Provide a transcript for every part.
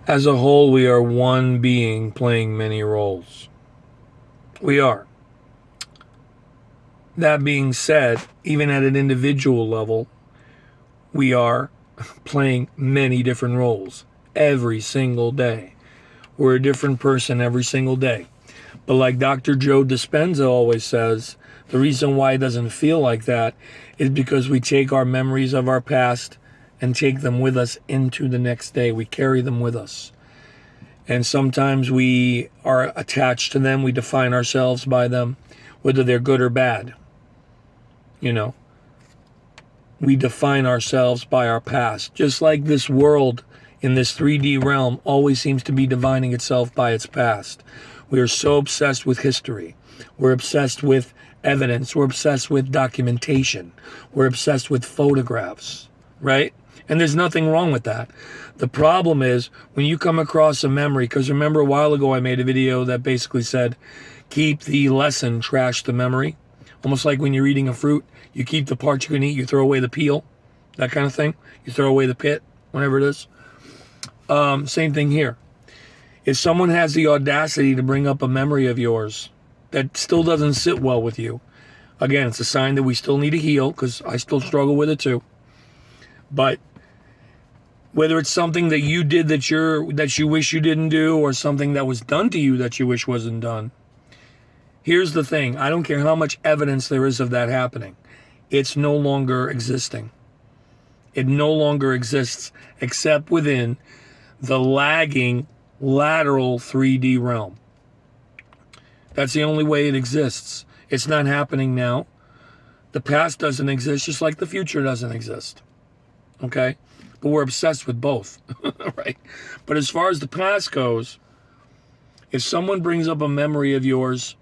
As a whole, we are one being playing many roles. We are. That being said, even at an individual level, we are playing many different roles every single day. We're a different person every single day. But like Dr. Joe Dispenza always says, the reason why it doesn't feel like that is because we take our memories of our past and take them with us into the next day. We carry them with us. And sometimes we are attached to them. We define ourselves by them, whether they're good or bad. You know, we define ourselves by our past. Just like this world in this 3D realm always seems to be defining itself by its past. We are so obsessed with history. We're obsessed with evidence. We're obsessed with documentation. We're obsessed with photographs, right? And there's nothing wrong with that. The problem is when you come across a memory, because remember a while ago I made a video that basically said, keep the lesson, trash the memory. Almost like when you're eating a fruit, you keep the parts you can eat, you throw away the peel, that kind of thing. You throw away the pit, whatever it is. Same thing here. If someone has the audacity to bring up a memory of yours that still doesn't sit well with you, again, it's a sign that we still need to heal, because I still struggle with it too. But whether it's something that you did that you wish you didn't do, or something that was done to you that you wish wasn't done, here's the thing. I don't care how much evidence there is of that happening. It's no longer existing. It no longer exists except within the lagging lateral 3D realm. That's the only way it exists. It's not happening now. The past doesn't exist, just like the future doesn't exist. Okay? But we're obsessed with both, right? But as far as the past goes, if someone brings up a memory of yours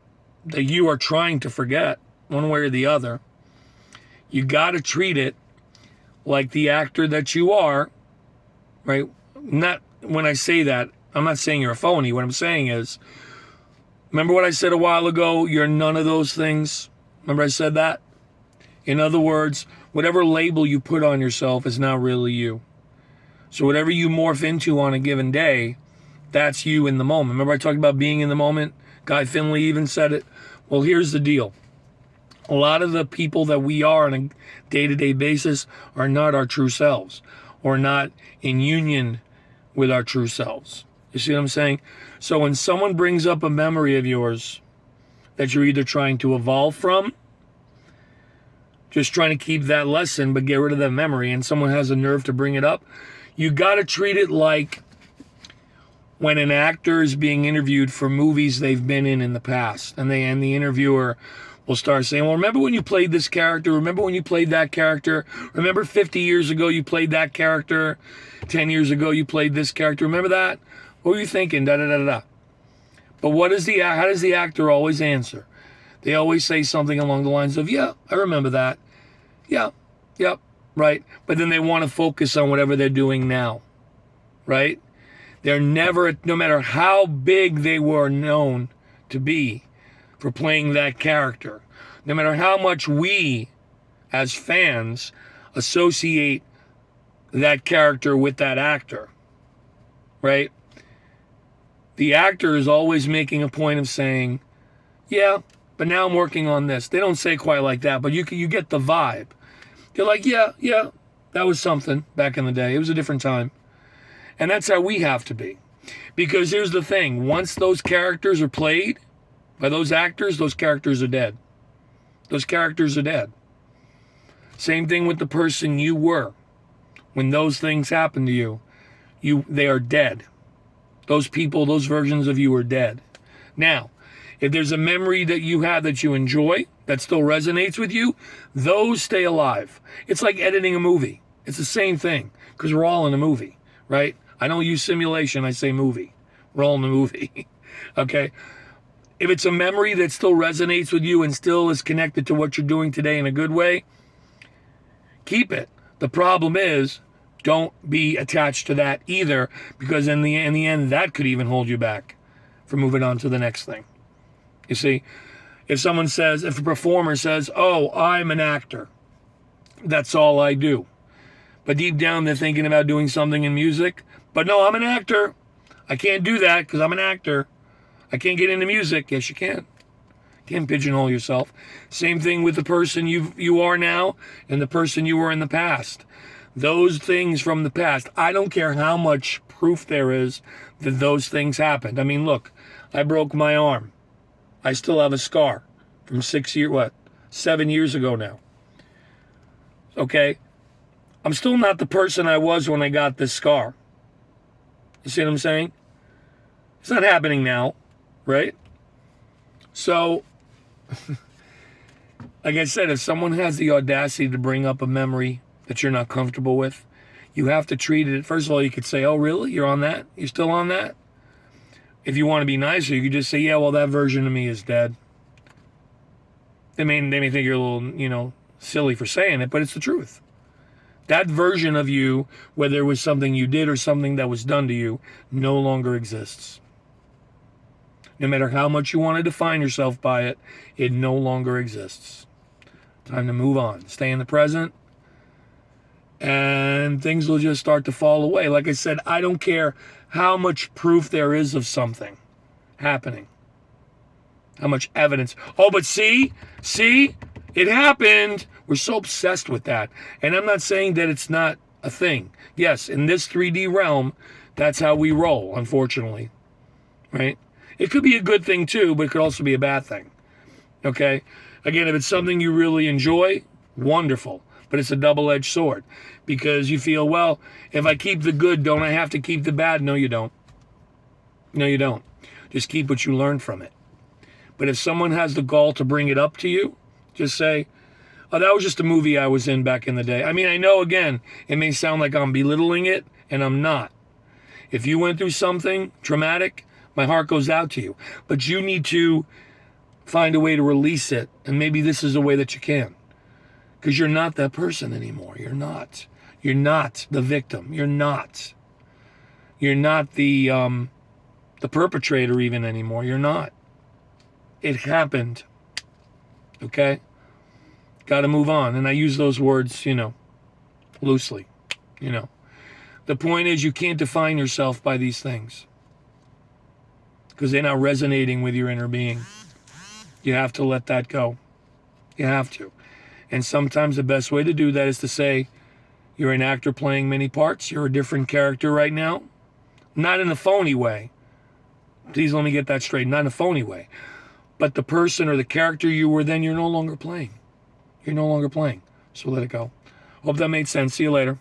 that you are trying to forget, one way or the other, you got to treat it like the actor that you are, right? Not when I say that, I'm not saying you're a phony. What I'm saying is, remember what I said a while ago? You're none of those things. Remember I said that? In other words, whatever label you put on yourself is not really you. So whatever you morph into on a given day, that's you in the moment. Remember I talked about being in the moment? Guy Finley even said it. Well, here's the deal. A lot of the people that we are on a day-to-day basis are not our true selves, or not in union with our true selves. You see what I'm saying? So when someone brings up a memory of yours that you're either trying to evolve from, just trying to keep that lesson but get rid of that memory, and someone has a nerve to bring it up, you got to treat it like when an actor is being interviewed for movies they've been in the past, and the interviewer will start saying, well, remember when you played this character? Remember when you played that character? Remember 50 years ago you played that character? 10 years ago you played this character? Remember that? What were you thinking? Da da da da. But how does the actor always answer? They always say something along the lines of, yeah, I remember that. Yeah, yep, right. But then they want to focus on whatever they're doing now, right? They're never, no matter how big they were known to be for playing that character, no matter how much we as fans associate that character with that actor, right? The actor is always making a point of saying, yeah, but now I'm working on this. They don't say quite like that, but you get the vibe. They're like, yeah, that was something back in the day. It was a different time. And that's how we have to be. Because here's the thing. Once those characters are played by those actors, those characters are dead. Those characters are dead. Same thing with the person you were. When those things happen to you, they are dead. Those people, those versions of you are dead. Now, if there's a memory that you have that you enjoy, that still resonates with you, those stay alive. It's like editing a movie. It's the same thing, because we're all in a movie, right? I don't use simulation, I say movie. We're all in a movie, okay? If it's a memory that still resonates with you and still is connected to what you're doing today in a good way, keep it. The problem is, don't be attached to that either, because in the end, that could even hold you back from moving on to the next thing. You see, if a performer says, oh, I'm an actor, that's all I do. But deep down, they're thinking about doing something in music. But no, I'm an actor. I can't do that because I'm an actor. I can't get into music. Yes, you can. You can't pigeonhole yourself. Same thing with the person you are now and the person you were in the past. Those things from the past, I don't care how much proof there is that those things happened. I mean, look, I broke my arm. I still have a scar from 7 years ago now. Okay? I'm still not the person I was when I got this scar. You see what I'm saying? It's not happening now, right? So, like I said, if someone has the audacity to bring up a memory that you're not comfortable with, you have to treat it. First of all, you could say, oh, really? You're on that? You're still on that? If you want to be nicer, you could just say, yeah, well, that version of me is dead. They may think you're a little, silly for saying it, but it's the truth. That version of you, whether it was something you did or something that was done to you, no longer exists. No matter how much you want to define yourself by it, it no longer exists. Time to move on. Stay in the present, and things will just start to fall away. Like I said, I don't care how much proof there is of something happening. How much evidence. Oh, but see, it happened. We're so obsessed with that. And I'm not saying that it's not a thing. Yes, in this 3D realm, that's how we roll, unfortunately. Right? It could be a good thing too, but it could also be a bad thing. Okay? Again, if it's something you really enjoy, wonderful. But it's a double-edged sword. Because you feel, well, if I keep the good, don't I have to keep the bad? No, you don't. No, you don't. Just keep what you learned from it. But if someone has the gall to bring it up to you, just say, oh, that was just a movie I was in back in the day. I mean, I know, again, it may sound like I'm belittling it, and I'm not. If you went through something traumatic, my heart goes out to you. But you need to find a way to release it, and maybe this is a way that you can. Because you're not that person anymore. You're not. You're not the victim. You're not. You're not the perpetrator even anymore. You're not. It happened. Okay? Got to move on. And I use those words, loosely. The point is, you can't define yourself by these things. Because they're not resonating with your inner being. You have to let that go. You have to. And sometimes the best way to do that is to say, you're an actor playing many parts. You're a different character right now. Not in a phony way. Please let me get that straight. Not in a phony way. But the person or the character you were then, you're no longer playing. You're no longer playing. So let it go. Hope that made sense. See you later.